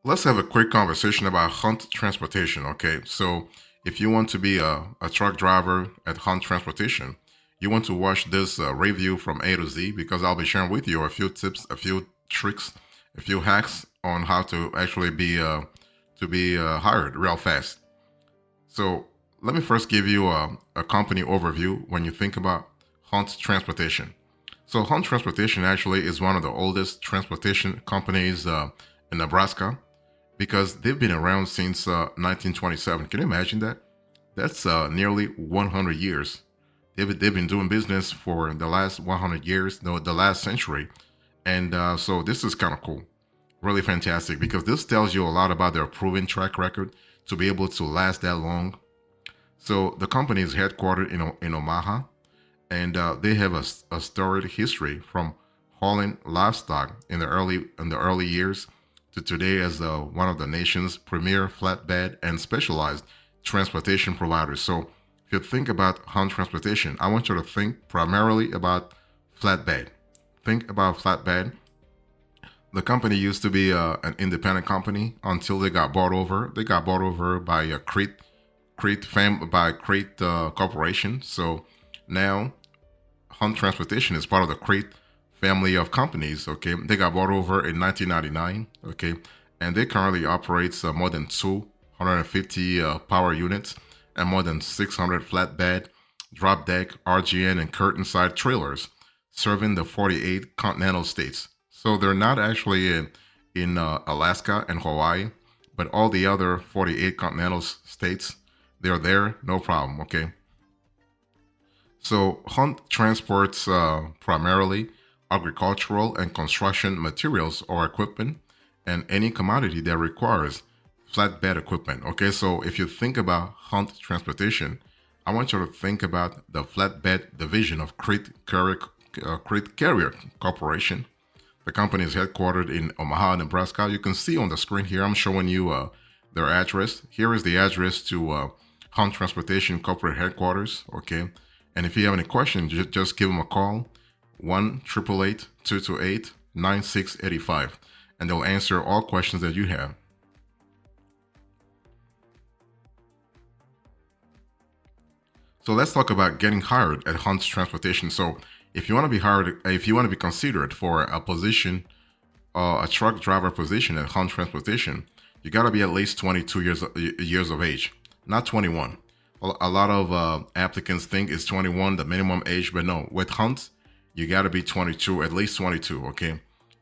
Let's have a quick conversation about Hunt Transportation. Okay, so if you want to be a truck driver at Hunt Transportation, you want to watch this review from A to Z because I'll be sharing with you a few tips, a few tricks, a few hacks on how to actually be hired real fast. So let me first give you a company overview when you think about Hunt Transportation. So Hunt Transportation actually is one of the oldest transportation companies in Nebraska because they've been around since 1927. Can you imagine that? That's nearly 100 years. They've been doing business for the last 100 years, no, the last century. And so this is kind of cool. Really fantastic because this tells you a lot about their proven track record to be able to last that long. So the company is headquartered in Omaha, and they have a storied history from hauling livestock in the early years to today as one of the nation's premier flatbed and specialized transportation providers. So if you think about Hunt Transportation, I want you to think primarily about flatbed. Think about flatbed. The company used to be an independent company until they got bought over. They got bought over by a Crete Corporation. So now Hunt Transportation is part of the Crete family of companies. Okay, they got bought over in 1999. Okay, and they currently operates more than 250 power units and more than 600 flatbed, drop deck, RGN, and curtain side trailers, serving the 48 continental states. So they're not actually in Alaska and Hawaii, but all the other 48 continental states, they're there, no problem. Okay, so Hunt transports primarily agricultural and construction materials or equipment and any commodity that requires flatbed equipment. Okay, so if you think about Hunt Transportation, I want you to think about the flatbed division of Crete Carrier Corporation. The company is headquartered in Omaha, Nebraska. You can see on the screen here, I'm showing you their address. Here is the address to Hunt Transportation Corporate Headquarters. Okay, and if you have any questions, just give them a call, 1-888-228-9685, and they'll answer all questions that you have. So let's talk about getting hired at Hunt Transportation. So if you want to be hired, if you want to be considered for a position, a truck driver position at Hunt Transportation, you got to be at least 22 years of age, not 21. A lot of applicants think it's 21 the minimum age, but no. With Hunt, you got to be 22, at least 22. Okay,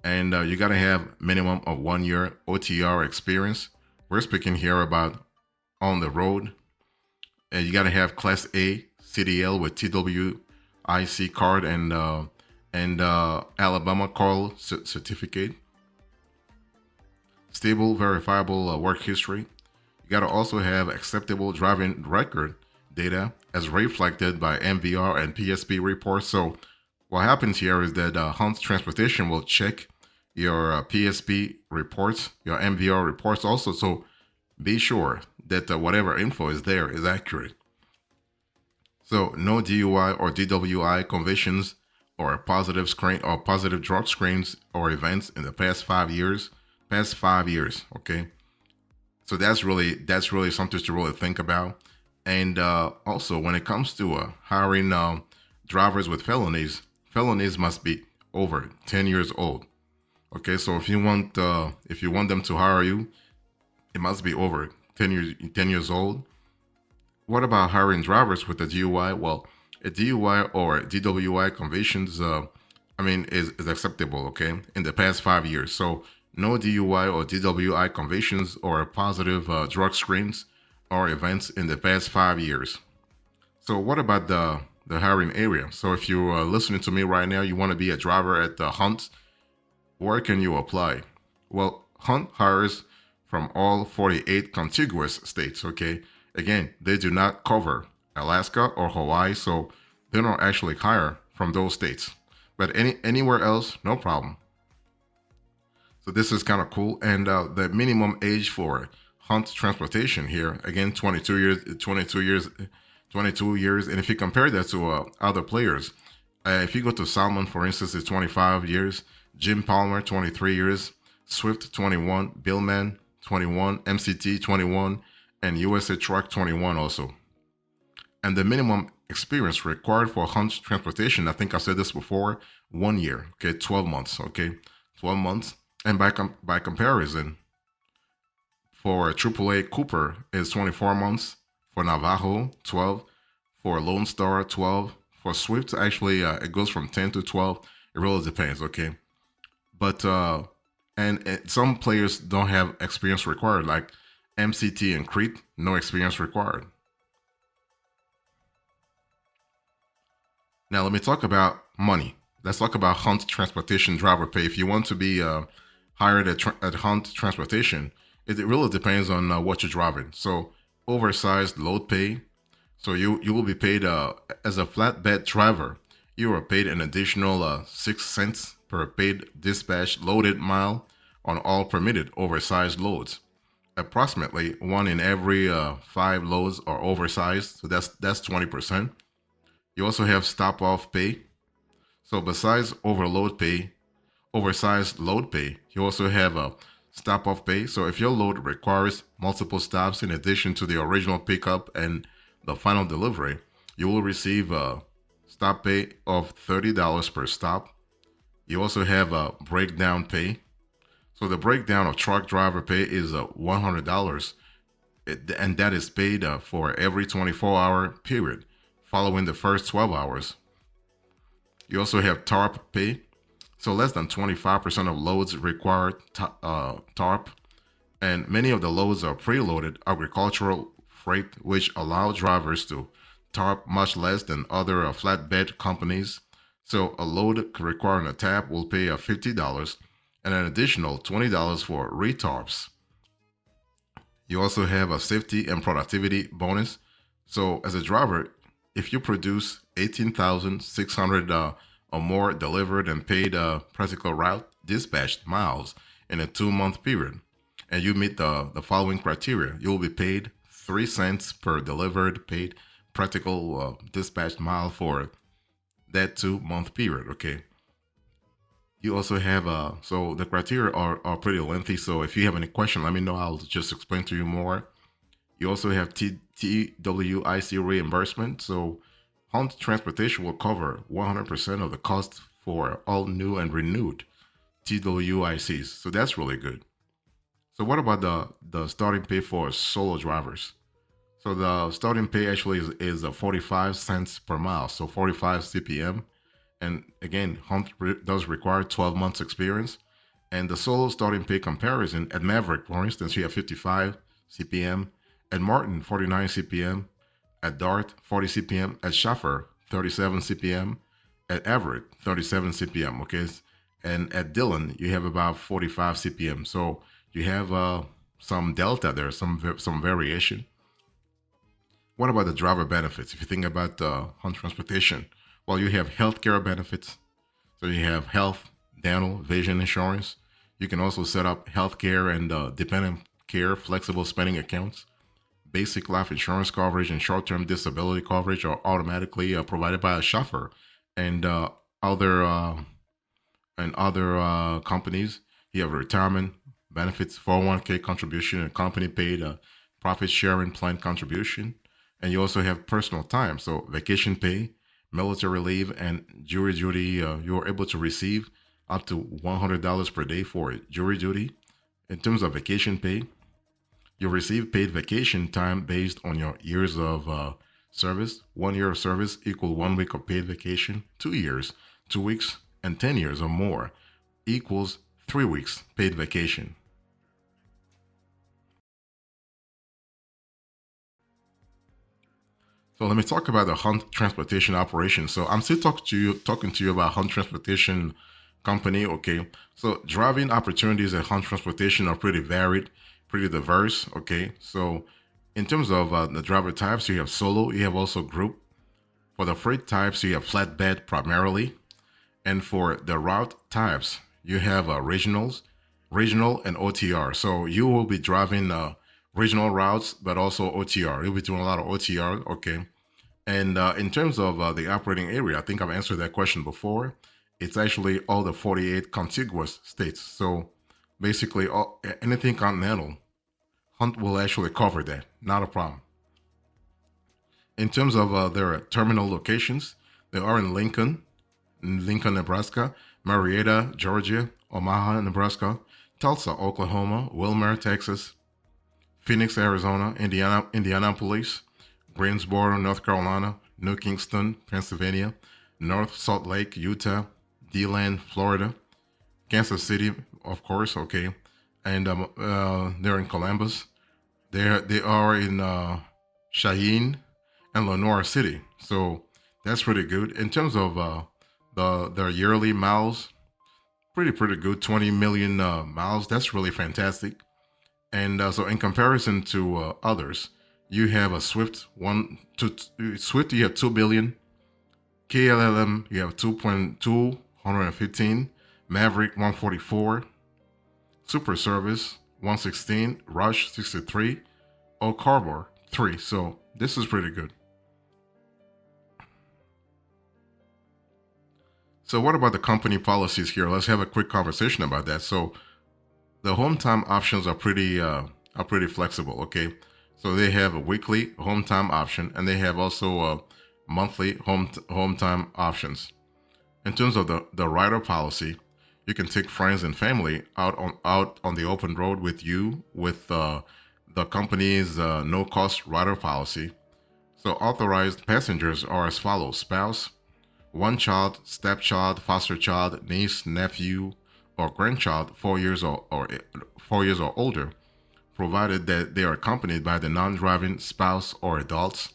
and you got to have minimum of 1 year OTR experience. We're speaking here about on the road, and you got to have Class A CDL with TWIC card and Alabama call certificate, stable, verifiable work history. You got to also have acceptable driving record data as reflected by MVR and PSP reports. So what happens here is that Hunt Transportation will check your PSP reports, your MVR reports also. So be sure that whatever info is there is accurate. So no DUI or DWI convictions or positive drug screens or events in the past 5 years. Past 5 years, okay. So that's really something to really think about. And also, when it comes to hiring drivers with felonies must be over 10 years old. Okay, so if you want them to hire you, it must be over 10 years old. What about hiring drivers with a DUI? Well, a DUI or DWI convictions, is acceptable. Okay, in the past 5 years. So no DUI or DWI convictions or positive drug screens or events in the past 5 years. So what about the hiring area? So if you're listening to me right now, you want to be a driver at the Hunt, where can you apply? Well, Hunt hires from all 48 contiguous states. Okay, again, they do not cover Alaska or Hawaii, so they don't actually hire from those states. But anywhere else, no problem. So this is kind of cool. And the minimum age for Hunt Transportation here, again, 22 years, 22 years, 22 years. And if you compare that to other players, if you go to Salmon, for instance, it's 25 years, Jim Palmer, 23 years, Swift, 21, Billman, 21, MCT 21, and USA Truck 21 also. And the minimum experience required for hunt transportation, I think I said this before, 1 year, okay, 12 months, okay, 12 months. And by comparison, for AAA Cooper is 24 months, for Navajo 12, for Lone Star 12, for Swift actually it goes from 10 to 12. It really depends, okay. But and some players don't have experience required, like MCT and Crete, no experience required. Now let me talk about money. Let's talk about hunt transportation driver pay. If you want to be hired at hunt transportation, it really depends on what you're driving. So oversized load pay. So you will be paid as a flatbed driver. You are paid an additional 6 cents per paid dispatch loaded mile on all permitted oversized loads. Approximately one in every five loads are oversized, so that's 20%. You also have stop off pay. So besides oversized load pay, you also have a stop off pay. So if your load requires multiple stops in addition to the original pickup and the final delivery, you will receive a stop pay of $30 per stop. You also have a breakdown pay. So the breakdown of truck driver pay is $100, and that is paid for every 24-hour period following the first 12 hours. You also have TARP pay. So less than 25% of loads require TARP, and many of the loads are preloaded agricultural freight, which allow drivers to TARP much less than other flatbed companies. So a load requiring a TAP will pay $50 and an additional $20 for retarps. You also have a safety and productivity bonus. So as a driver, if you produce 18,600 or more delivered and paid practical route dispatched miles in a 2 month period, and you meet the following criteria, you will be paid 3 cents per delivered paid practical dispatched mile for that 2 month period. Okay. You also have so the criteria are pretty lengthy. So if you have any question, let me know. I'll just explain to you more. You also have TWIC reimbursement. So Hunt Transportation will cover 100% of the cost for all new and renewed TWICs. So that's really good. So what about the starting pay for solo drivers? So the starting pay actually is 45 cents per mile, so 45 CPM. And again, Hunt does require 12 months experience. And the solo starting pay comparison at Maverick, for instance, you have 55 CPM, at Martin 49 CPM, at Dart 40 CPM, at Schaffer 37 CPM, at Everett 37 CPM. Okay, and at Dillon you have about 45 CPM. So you have some delta there, some variation. What about the driver benefits? If you think about Hunt Transportation, well, you have healthcare benefits. So you have health, dental, vision insurance. You can also set up healthcare and dependent care flexible spending accounts. Basic life insurance coverage and short-term disability coverage are automatically provided by a chauffeur and other companies. You have retirement benefits, 401k contribution, and company-paid profit sharing plan contribution. And you also have personal time, so vacation pay, military leave, and jury duty. You're able to receive up to $100 per day for jury duty. In terms of vacation pay, you'll receive paid vacation time based on your years of service. 1 year of service equals 1 week of paid vacation. 2 years, 2 weeks, and 10 years or more equals 3 weeks paid vacation. So let me talk about the Hunt Transportation operation. So I'm still talking to you about Hunt Transportation Company. Okay. So driving opportunities at Hunt Transportation are pretty varied, pretty diverse. Okay. So in terms of the driver types, you have solo, you have also group. For the freight types, you have flatbed primarily. And for the route types, you have regional and OTR. So you will be driving regional routes, but also OTR. You'll be doing a lot of OTR. Okay. And in terms of the operating area, I think I've answered that question before. It's actually all the 48 contiguous states. So basically, anything continental Hunt will actually cover that. Not a problem. In terms of their terminal locations, they are in Lincoln, Nebraska, Marietta, Georgia, Omaha, Nebraska, Tulsa, Oklahoma, Wilmer, Texas, Phoenix, Arizona, Indianapolis, Greensboro, North Carolina, New Kingston, Pennsylvania, North Salt Lake, Utah, DeLand, Florida, Kansas City, of course, okay, and they're in Columbus. They are in Cheyenne and Lenore City, so that's pretty good in terms of their yearly miles. Pretty good, 20 million miles. That's really fantastic. And so, in comparison to others, you have a Swift. You have 2 billion. KLLM, you have 2.215. Maverick 144. Super Service 116. Rush 63. Or Carbor 3. So this is pretty good. So what about the company policies here? Let's have a quick conversation about that. So the home time options are pretty flexible. Okay, so they have a weekly home time option, and they have also monthly home time options. In terms of the rider policy, you can take friends and family out on the open road with you with the company's no cost rider policy. So authorized passengers are as follows: spouse, one child, stepchild, foster child, niece, nephew, or grandchild 4 years or 4 years or older, provided that they are accompanied by the non-driving spouse or adults.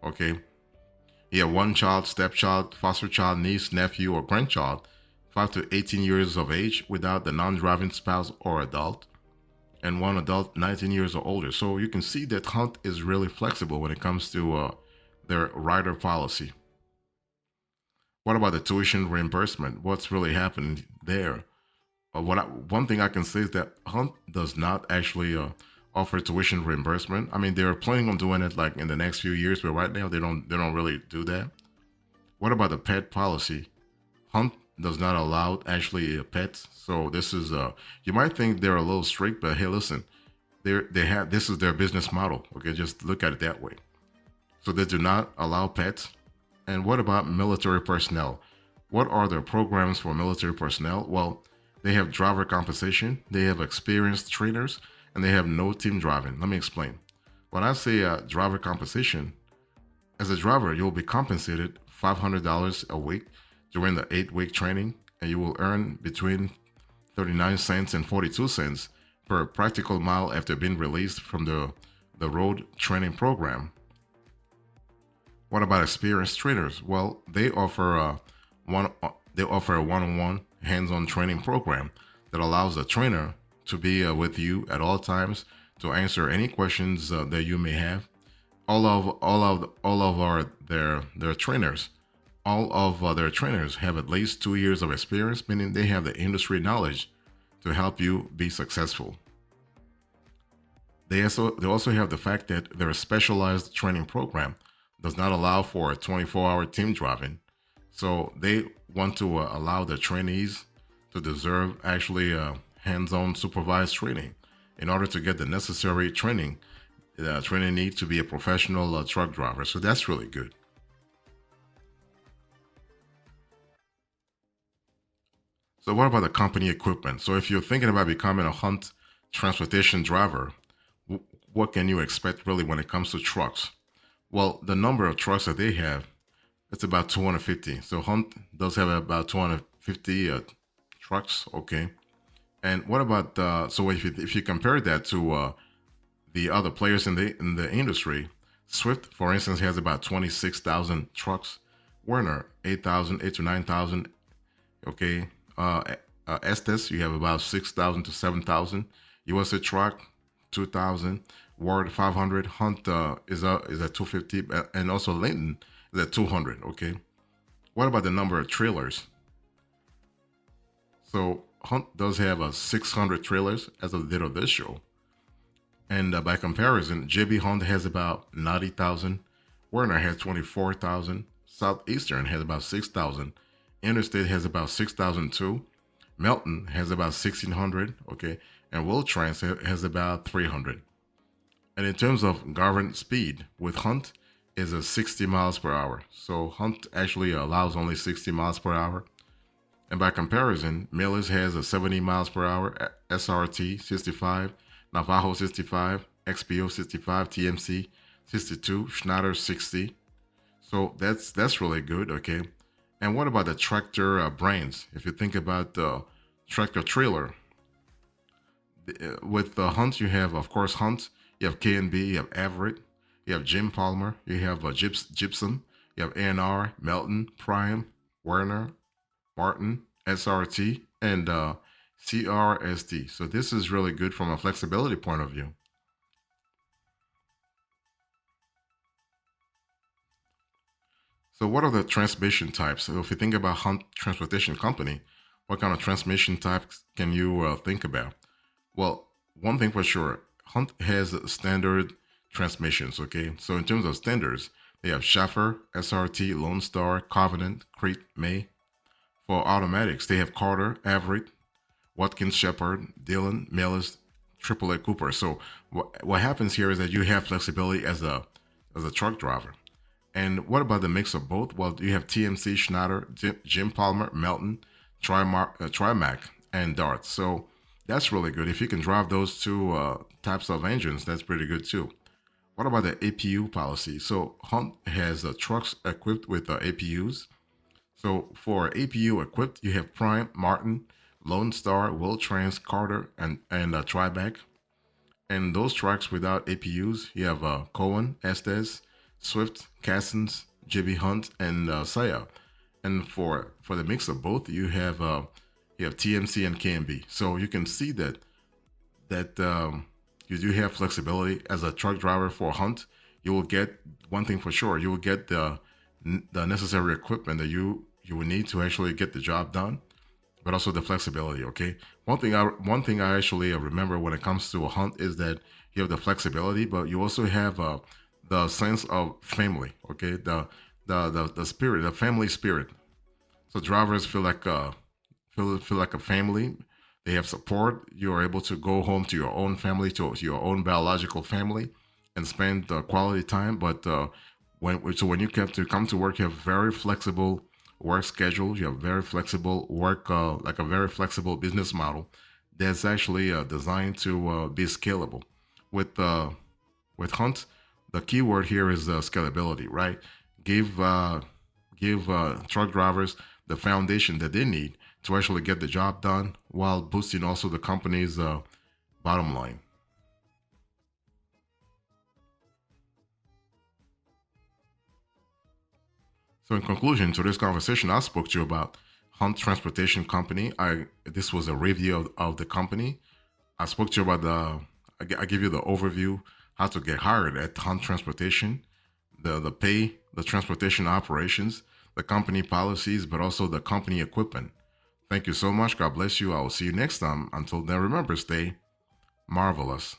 Okay, you have one child, stepchild, foster child, niece, nephew, or grandchild 5 to 18 years of age without the non-driving spouse or adult, and one adult 19 years or older. So you can see that Hunt is really flexible when it comes to their rider policy. What about the tuition reimbursement? What's really happening there? One thing I can say is that Hunt does not actually offer tuition reimbursement. I mean, they're planning on doing it like in the next few years, but right now they don't really do that. What about the pet policy? Hunt does not allow actually pets. So this is you might think they're a little strict, but hey, listen, they have this is their business model. Okay, just look at it that way. So they do not allow pets. And what about military personnel? What are their programs for military personnel? Well, they have driver compensation, they have experienced trainers, and they have no team driving. Let me explain. When I say driver compensation, as a driver, you'll be compensated $500 a week during the 8-week training, and you will earn between 39 cents and 42 cents per practical mile after being released from the road training program. What about experienced trainers? Well, they offer a one-on-one hands-on training program that allows the trainer to be with you at all times to answer any questions that you may have. All of their trainers have at least 2 years of experience, meaning they have the industry knowledge to help you be successful. They also have the fact that their specialized training program does not allow for a 24-hour team driving. So they want to allow the trainees to deserve actually hands-on supervised training in order to get the necessary training. The training needs to be a professional truck driver. So that's really good. So what about the company equipment? So if you're thinking about becoming a Hunt transportation driver, what can you expect really when it comes to trucks? Well, the number of trucks that they have, it's about 250. So Hunt does have about 250 trucks. Okay. And what about so if you compare that to the other players in the industry, Swift, for instance, has about 26,000 trucks. Werner, 8,000, 8 to 9,000. Okay. Estes, you have about 6,000 to 7,000. USA Truck, 2,000. Ward 500. Hunt is at 250, and also Linton is at 200. Okay. What about the number of trailers? So Hunt does have 600 trailers as of the date of this show, and by comparison, JB Hunt has about 90,000. Werner has 24,000. Southeastern has about 6,000. Interstate has about 6,002. Melton has about 1,600. Okay, and Will Trans has about 300. And in terms of governed speed, with Hunt is a 60 miles per hour. So Hunt actually allows only 60 miles per hour. And by comparison, Miller's has a 70 miles per hour SRT 65, Navajo 65, XPO 65, TMC 62, Schneider 60. So that's really good, okay? And what about the tractor brands? If you think about the tractor trailer, with the Hunt, you have, of course, Hunt, you have K&B, you have Everett, you have Jim Palmer, you have Gypsum, you have A&R, Melton, Prime, Werner, Martin, SRT, and CRST. So this is really good from a flexibility point of view. So what are the transmission types? So if you think about Hunt Transportation Company, what kind of transmission types can you think about? Well, one thing for sure, Hunt has standard transmissions, okay? So in terms of standards, they have Schaffer, SRT, Lone Star, Covenant, Crete, May. For automatics, they have Carter, Everett, Watkins, Shepard, Dillon, Millis, AAA Cooper. So what happens here is that you have flexibility as a truck driver. And what about the mix of both? Well, you have TMC, Schneider, Jim Palmer, Melton, Trimac, and Dart. So that's really good. If you can drive those two types of engines, that's pretty good too. What about the APU policy? So Hunt has trucks equipped with APUs. So for APU equipped, you have Prime, Martin, Lone Star, Will Trans, Carter, and Tribac. And those trucks without APUs, you have Cohen, Estes, Swift, Cassins, JB Hunt, and Saya. And for the mix of both, you have TMC and KMB. So you can see that you do have flexibility as a truck driver for Hunt. You will get one thing for sure. You will get the necessary equipment that you will need to actually get the job done, but also the flexibility. Okay. One thing I actually remember when it comes to a Hunt is that you have the flexibility, but you also have the sense of family. Okay. The spirit, the family spirit. So drivers feel like a family. They have support. You are able to go home to your own family, to your own biological family, and spend quality time. But when you come to work, you have very flexible work schedule. You have very flexible work, like a very flexible business model that's actually designed to be scalable. With uh, with Hunt, the key word here is scalability, right? Give uh, give truck drivers the foundation that they need to actually get the job done while boosting also the company's bottom line. So, in conclusion to this conversation, I spoke to you about Hunt Transportation Company. This was a review of the company. I spoke to you about I give you the overview how to get hired at Hunt Transportation, the pay, the transportation operations, the company policies, but also the company equipment. Thank you so much. God bless you. I will see you next time. Until then, remember, stay marvelous.